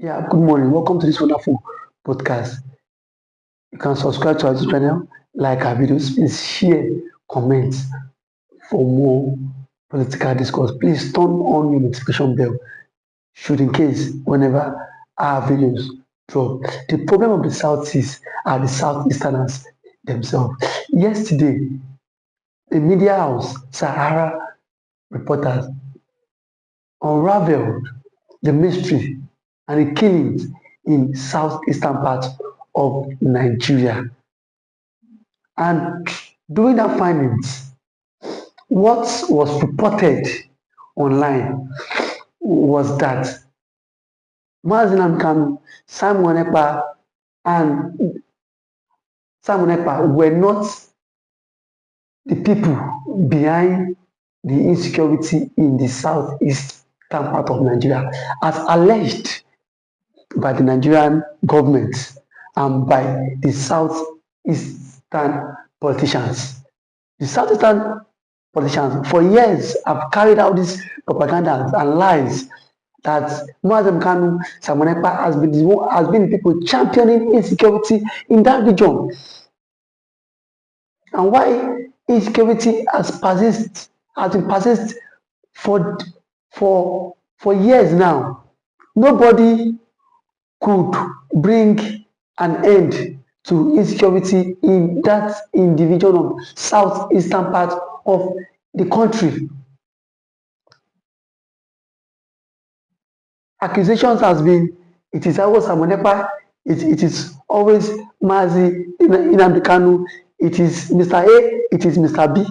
Yeah, good morning. Welcome to this wonderful podcast. You can subscribe to our YouTube channel, like our videos, please share, comment for more political discourse. Please turn on your notification bell should in case whenever our videos drop. The problem of the Southeast are the Southeasterners themselves. Yesterday, a media house, Sahara reporters, unraveled the mystery and the killings in southeastern part of Nigeria. And during that findings, what was reported online was that Mazi Nnamdi Kanu, Simon Ekpa, and Simon Ekpa were not the people behind the insecurity in the southeastern part of Nigeria, as alleged by the Nigerian government and by the southeastern politicians. The southeastern politicians for years have carried out this propaganda and lies that Nnamdi Kanu, Simon Ekpa has been the people championing insecurity in that region. And why insecurity has been persist for for years now. Nobody could bring an end to insecurity in the region of southeastern part of the country. Accusations has been it is always Simon Ekpa, it is always Mazi Nnamdi Kanu, it is Mr. A, it is Mr. B.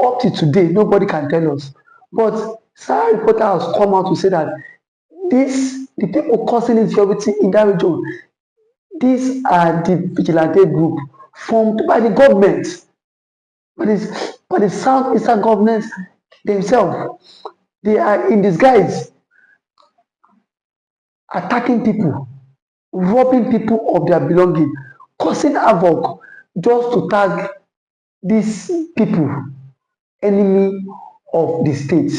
Up to today, nobody can tell us. But Sarah reporter has come out to say that the people causing insecurity in that region, these are the vigilante group formed by the government, by the southeastern governments themselves. They are in disguise attacking people, robbing people of their belonging, causing havoc just to tag these people enemy of the state.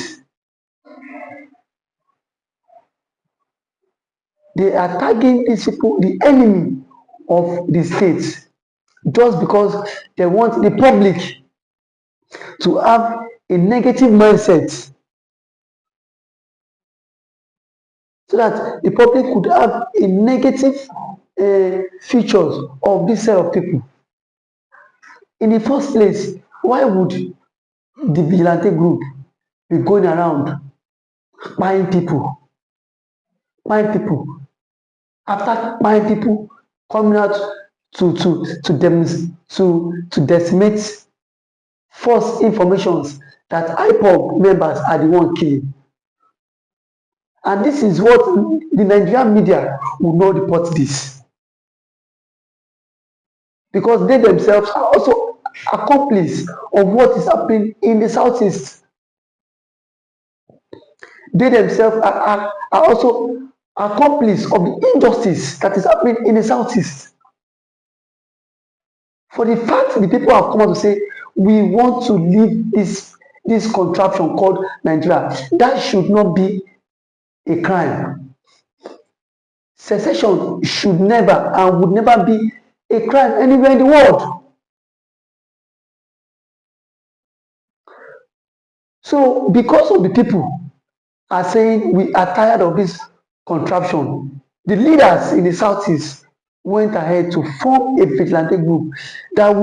They are tagging these people the enemy of the state just because they want the public to have a negative mindset so that the public could have a negative features of this set of people. In the first place, why would the vigilante group be going around buying people, after buying people, coming out to decimate false informations that IPOB members are the one killing? And this is what the Nigerian media will not report this, because they themselves are also accomplices of what is happening in the southeast. They themselves are also accomplices of the injustice that is happening in the southeast. For the fact the people have come out to say we want to leave this contraption called Nigeria, that should not be a crime. Secession should never and would never be a crime anywhere in the world. So because of the people are saying we are tired of this contraption, the leaders in the southeast went ahead to form a vigilante group that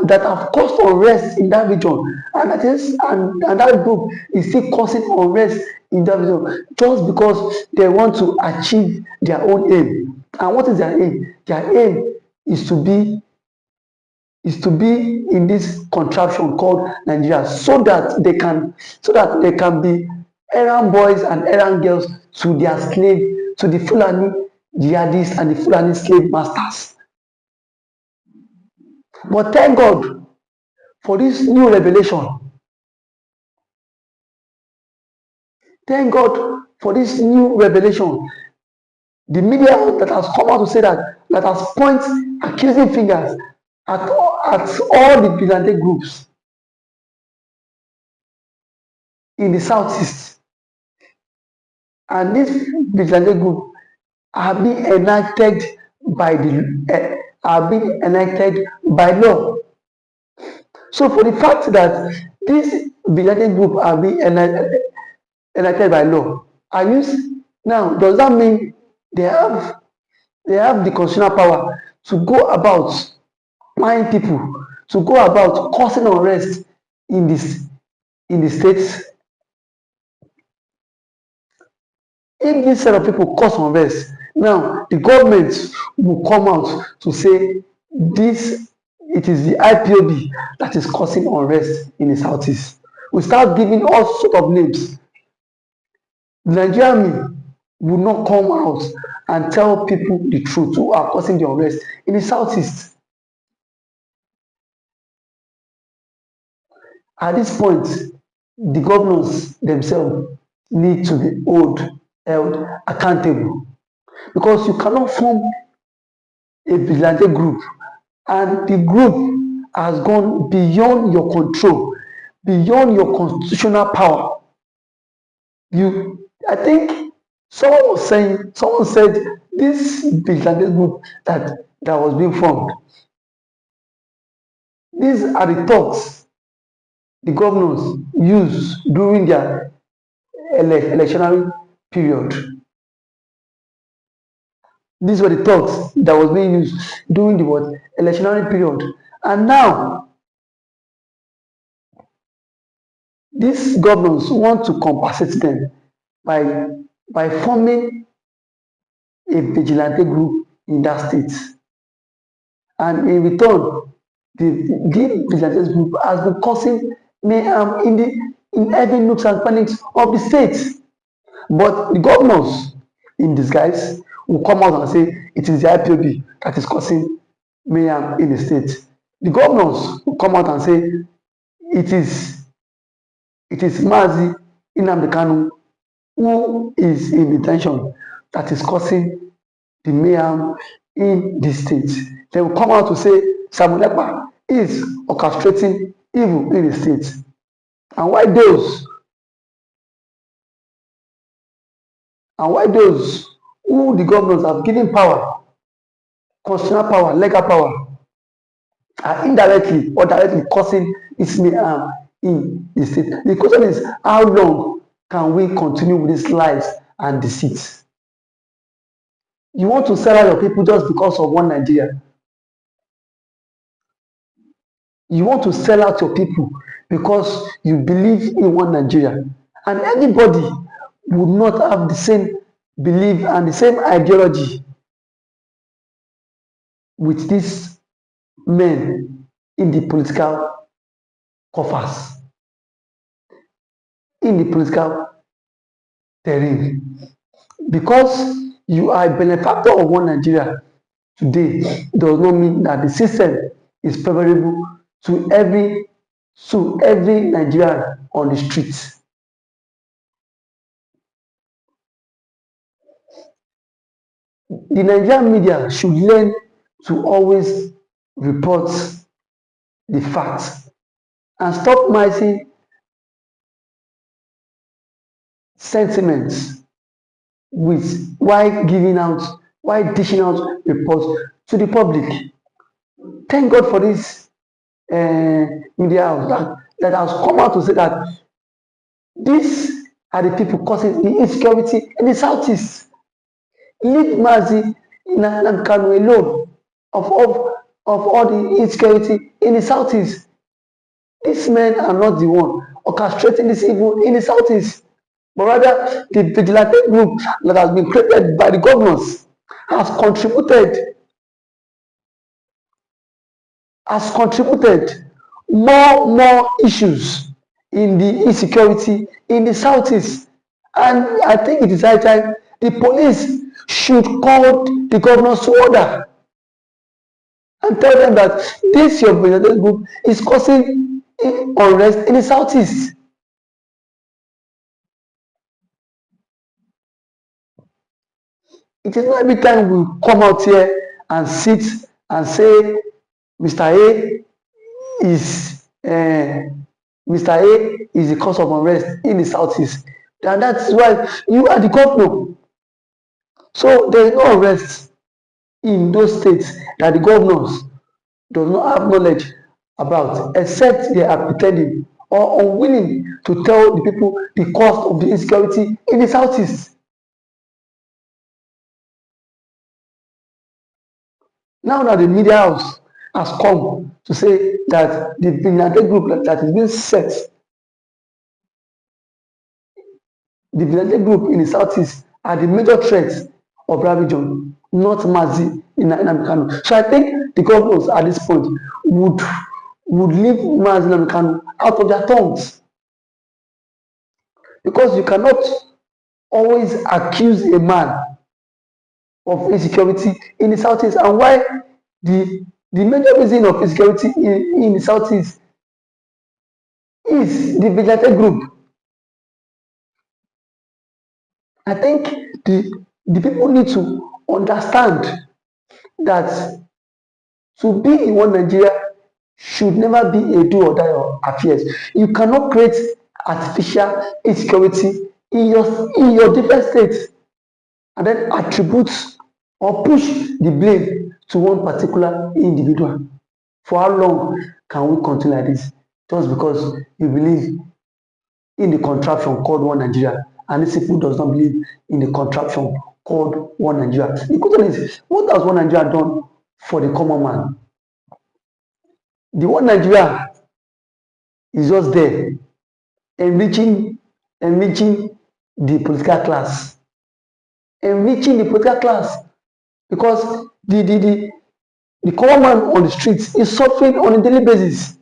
have caused unrest in that region, and that group is still causing unrest in that region just because they want to achieve their own aim. And what is their aim? Their aim is to be in this contraption called Nigeria, so that they can be errand boys and errand girls to their slave, to the Fulani jihadists and the Fulani slave masters. But thank God for this new revelation. Thank God for this new revelation. The media that has come out to say that has pointed accusing fingers at all the vigilante groups in the southeast. And this vigilante group are being enacted by law. So for the fact that these vigilante group are being enacted by law, are you now, does that mean they have the constitutional power to go about flying people, to go about causing unrest in the states? If this set of people cause unrest, now the government will come out to say this, it is the IPOB that is causing unrest in the southeast. We start giving all sort of names. The Nigerian army will not come out and tell people the truth who are causing the unrest in the southeast. At this point, the governors themselves need to be held accountable, because you cannot form a vigilante group and the group has gone beyond your control, beyond your constitutional power. I think someone said this vigilante group that was being formed, these are the talks the governors use during their electionary period. These were the talks that was being used during the electionary period. And now, these governors want to compensate them by forming a vigilante group in that state. And in return, the vigilante group has been causing mayhem in every nooks and crannies of the state. But the governors, in disguise, will come out and say it is the IPOB that is causing mayhem in the state. The governors will come out and say it is Mazi Nnamdi Kanu who is in detention that is causing the mayhem in the state. They will come out to say SIEMON EKPA is orchestrating evil in the state. And why those who the governors have given power, constitutional power, legal power, are indirectly or directly causing this mayhem in the state? The question is, how long can we continue with these lies and deceit? You want to sell out your people just because of one Nigeria. You want to sell out your people because you believe in one Nigeria. And everybody would not have the same belief and the same ideology with these men in the political coffers, in the political terrain. Because you are a benefactor of one Nigeria today does not mean that the system is favorable to every Nigerian on the streets. The Nigerian media should learn to always report the facts and stop mixing sentiments with while dishing out reports to the public. Thank God for this media house that has come out to say that these are the people causing the insecurity in the southeast. Leave Mazi Nnamdi Kanu alone of all the insecurity in the southeast. These men are not the one orchestrating this evil in the southeast, but rather the vigilante group that has been created by the governors has contributed more issues in the insecurity in the southeast. And I think it is high time the police should call the governors to order and tell them that this your vigilante group is causing unrest in the southeast. It is not every time we come out here and sit and say Mr. A is the cause of unrest in the southeast. And that's why you are the governor. So there is no arrest in those states that the governors does not have knowledge about, except they are pretending or unwilling to tell the people the cost of the insecurity in the southeast. Now that the media house has come to say that the Vindicated group that is being set, the Vindicated group in the southeast are the major threats of that region, not Mazi in Nnamdi Kanu. So I think the governors at this point would leave Mazi Nnamdi Kanu out of their tongues, because you cannot always accuse a man of insecurity in the southeast. And why the major reason of insecurity in the southeast is the Vindicated group. I think the people need to understand that to be in one Nigeria should never be a do or die affairs. You cannot create artificial insecurity in your different states and then attribute or push the blame to one particular individual. For how long can we continue like this? Just because you believe in the contraption called one Nigeria, and these people does not believe in the contraption called one Nigeria. The question is, what has one Nigeria done for the common man? The one Nigeria is just there, enriching the political class, because the common man on the streets is suffering on a daily basis.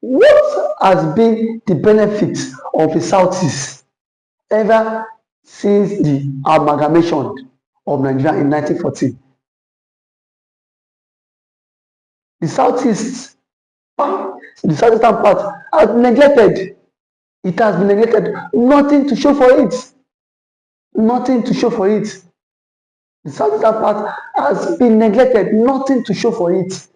What has been the benefit of the southeast ever since the amalgamation of Nigeria in 1914? The southeastern part has been neglected. It has been neglected. Nothing to show for it. The southeastern part has been neglected. Nothing to show for it.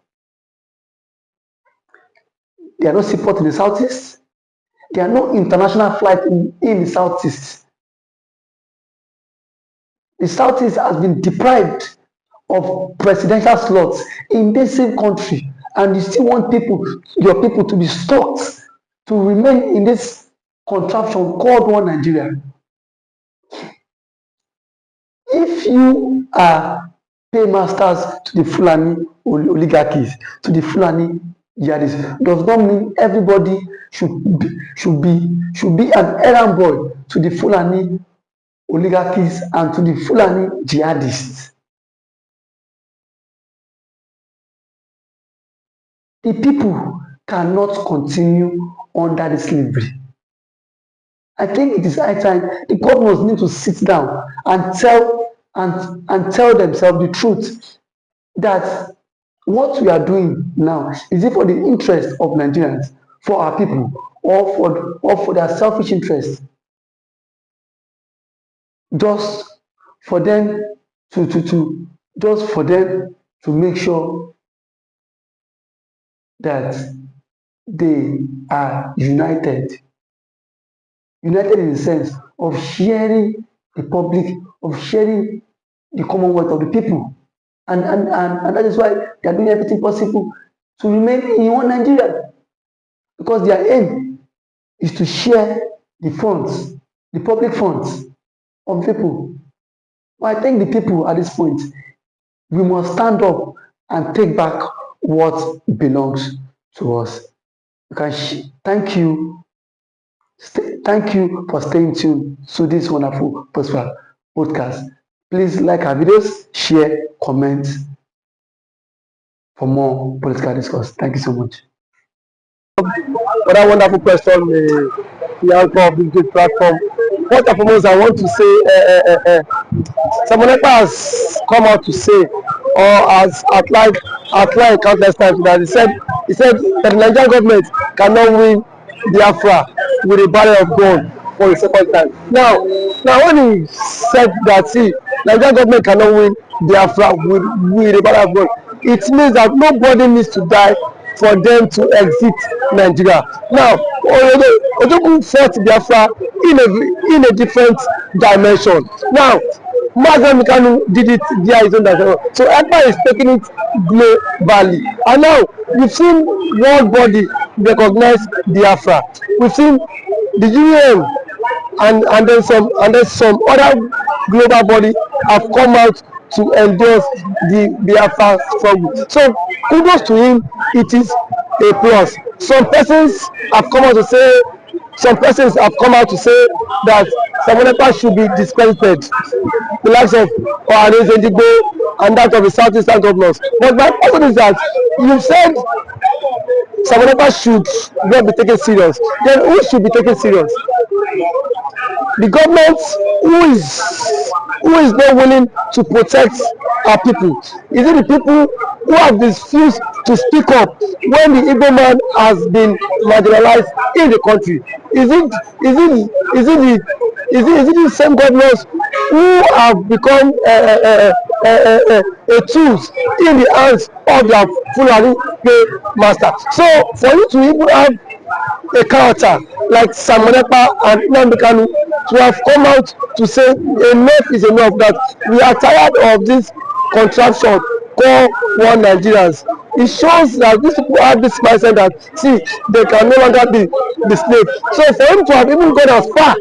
There are no seaport in the southeast. There are no international flights in the southeast. The southeast has been deprived of presidential slots in this same country, and you still want your people to be stuck to remain in this contraption called one Nigeria. If you are paymasters to the Fulani oligarchies, to the Fulani jihadists, does not mean everybody should be an errand boy to the Fulani oligarchies and to the Fulani jihadists. The people cannot continue under the slavery. I think it is high time the governors need to sit down and tell themselves the truth, that what we are doing now, is it for the interest of Nigerians, for our people, or for their selfish interest? Just for them to make sure that they are united in the sense of sharing the public, of sharing the commonwealth of the people. And that is why they are doing everything possible to remain in one Nigeria, because their aim is to share the funds, the public funds of people. But I think the people at this point, we must stand up and take back what belongs to us. Thank you for staying tuned to this wonderful podcast. Please like our videos, share, comment for more political discourse. Thank you so much. For that wonderful question, the answer of this great platform. First and foremost, I want to say SIEMON EKPA has come out to say, or has outlined countless times, that he said that the Nigerian government cannot win Biafra with a barrel of gun for the second time. Now when he said that, see, Nigerian government cannot win Biafra with a barrel of gun, it means that nobody needs to die for them to exit Nigeria. Now, Ojukwu fought Biafra in a different dimension. Now, Nnamdi Kanu did it via his own dimension. So EKPA is taking it globally. And now, we've seen world body recognize Biafra. We've seen the UN and then some other global body have come out to endorse the Biafra struggle. So kudos to him, it is a plus. Some persons have come out to say that SIEMON EKPA should be discredited, the likes of RR0 and that of the southeastern governors. But my question is that you said SIEMON EKPA should not be taken serious. Then who should be taken serious? The government who is not willing to protect our people? Is it the people who have refused to speak up when the Igbo man has been marginalized in the country? Is it the same governors who have become a tools in the hands of their Fulani master? So for you to even have a character like SIEMON EKPA and Nnamdi Kanu to have come out to say enough is enough, that we are tired of this contraption called one Nigerians. It shows that these people have this mindset that see they can no longer be the slave. So for him to have even gone as far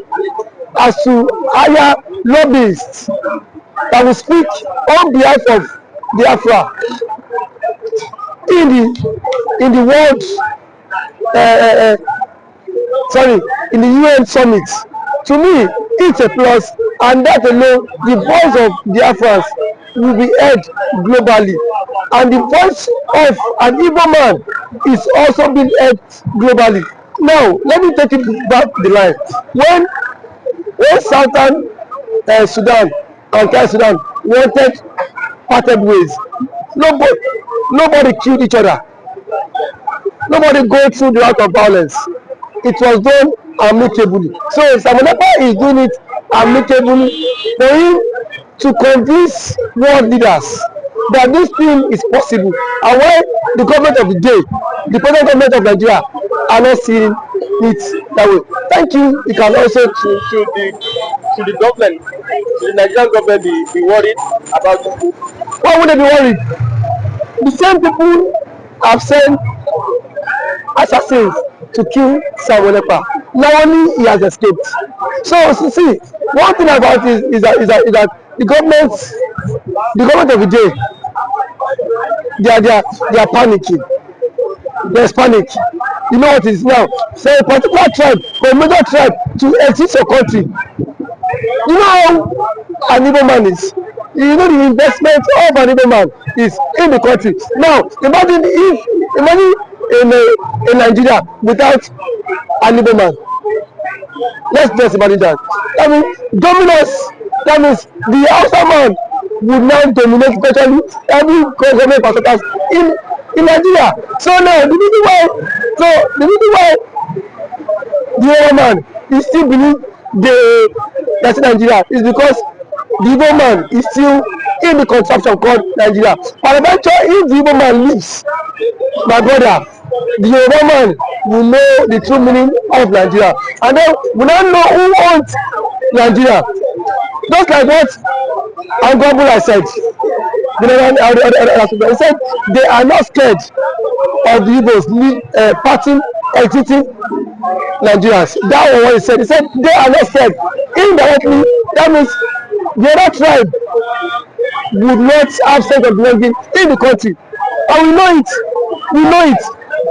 as to hire lobbyists that will speak on behalf of Biafra in the world in the UN summit, to me it's a plus, and that alone the voice of Biafrans will be heard globally, and the voice of an Igbo man is also being heard globally. Now let me take it back the line. When Southern Sudan and South Sudan wanted parted ways, nobody killed each other. Nobody go through the route of violence. It was done amicably. So SIEMON EKPA is doing it amicably for him to convince world leaders that this thing is possible. And why the government of the day, the present government of Nigeria, are not seeing it that way. Thank you. You can also to the government, to the Nigerian government be worried about this? Why would they be worried? The same people have sent assassins to kill SIEMON EKPA. Now only he has escaped. So see, one thing about it is that the government of the day, they are panicking. There's panic. You know what it is now? So a particular tribe, a major tribe, to exit your country. You know how an Igbo man is. You know the investment of an Igbo man is in the country. Now imagine in Nigeria without an Igbo man. Let's just imagine that. I mean, dominance. That means the Hausa man would now dominate virtually every government parastatals in Nigeria. So now the reason why the Igbo man is still believe that's Nigeria is because the Igbo man is still in the contraption called Nigeria. But eventually, if the Igbo man leaves, my brother, the Igbo man will know the true meaning of Nigeria, and then we now know who owns Nigeria. Just like what Angwabula said, he said they are not scared of the Igbos parting, exiting Nigerians. That was what he said. He said they are not scared. Indirectly, that means the other tribe would not have sense of belonging in the country. And we know it.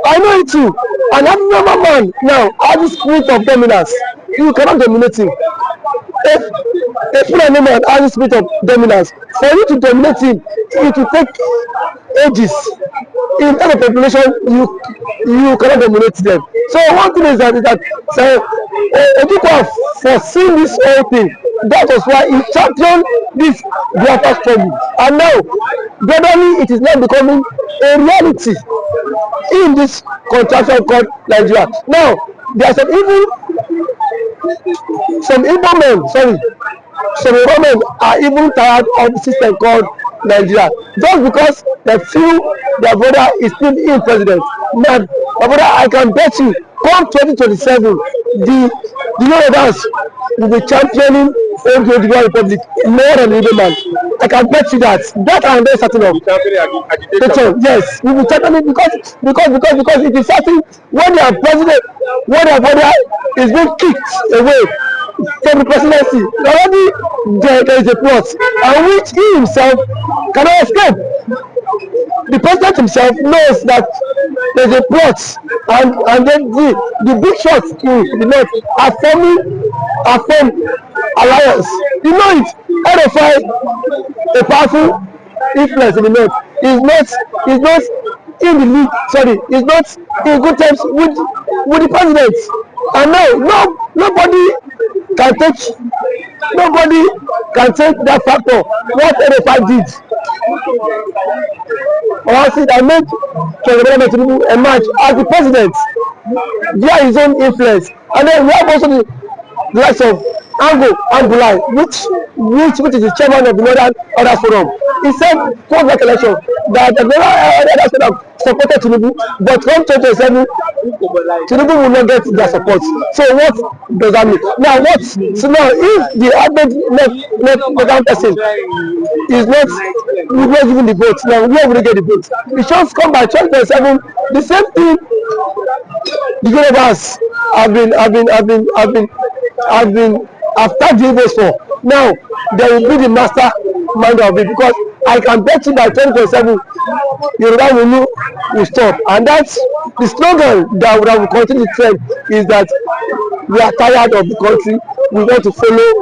I know it too. And every man now has the spirit of dominance. You cannot dominate him. If a Fulani man has the spirit of dominance, for you to dominate him, it will take ages. In terms of population, you cannot dominate them. So one thing is that Ojukwu have foreseen this whole thing. That was why he championed this Biafra struggle. And now, gradually, it is now becoming a reality in this contraction called Nigeria. Now, there are some Igbo men are even tired of the system called Nigeria. Just because they feel their brother is still in president. man, my brother, I can bet you, come 2027, the Yorubas will be championing old Oduduwa Republic more than the Igbo man. I can bet you that. That I am very certain of. Yes, we will championing because it is certain when their president, when their brother is being kicked away from the presidency, already there is a plot, and which he himself cannot escape. The president himself knows that there's a plot, and then the big shots in the north are formed alliance. You know it. RFI, a powerful influence in the north, is not in the league. Sorry, is not in good terms with the president. And no, nobody can take that factor. What RFI did. Honestly, that made President Tinubu emerge as the president via his own influence. And then we have also the likes of Ango Ambulai, which is the chairman of the Northern Others Forum. He said post that election that the Northern Others Forum supported Tinubu, but come 2027, Tinubu will not get their support. So what does that mean? Now if the average left person is not giving the vote, now where will they get the vote? It just come by 2027. The same thing the Yorubas have tagged the Igbos for. Now they will be the mastermind of it, because I can bet you by 2027 Yoruba will stop. And that's the slogan that will continue to trend, is that we are tired of the country, we want to follow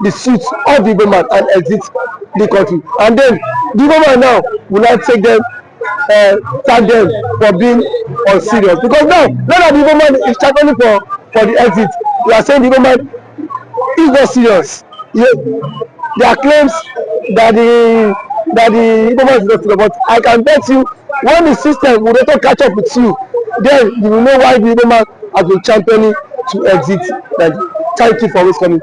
the suit of the Igbo man and exit the country. And then the Igbo man now will not take them, tag them for being unserious, because now that the Igbo man is championing for the exit, we are saying the Igbo man is not serious. There are claims that the Igbo man is not serious, but I can bet you, when the system will not catch up with you, then you will know why the Igbo man has been championing to exit. Thank you for always coming.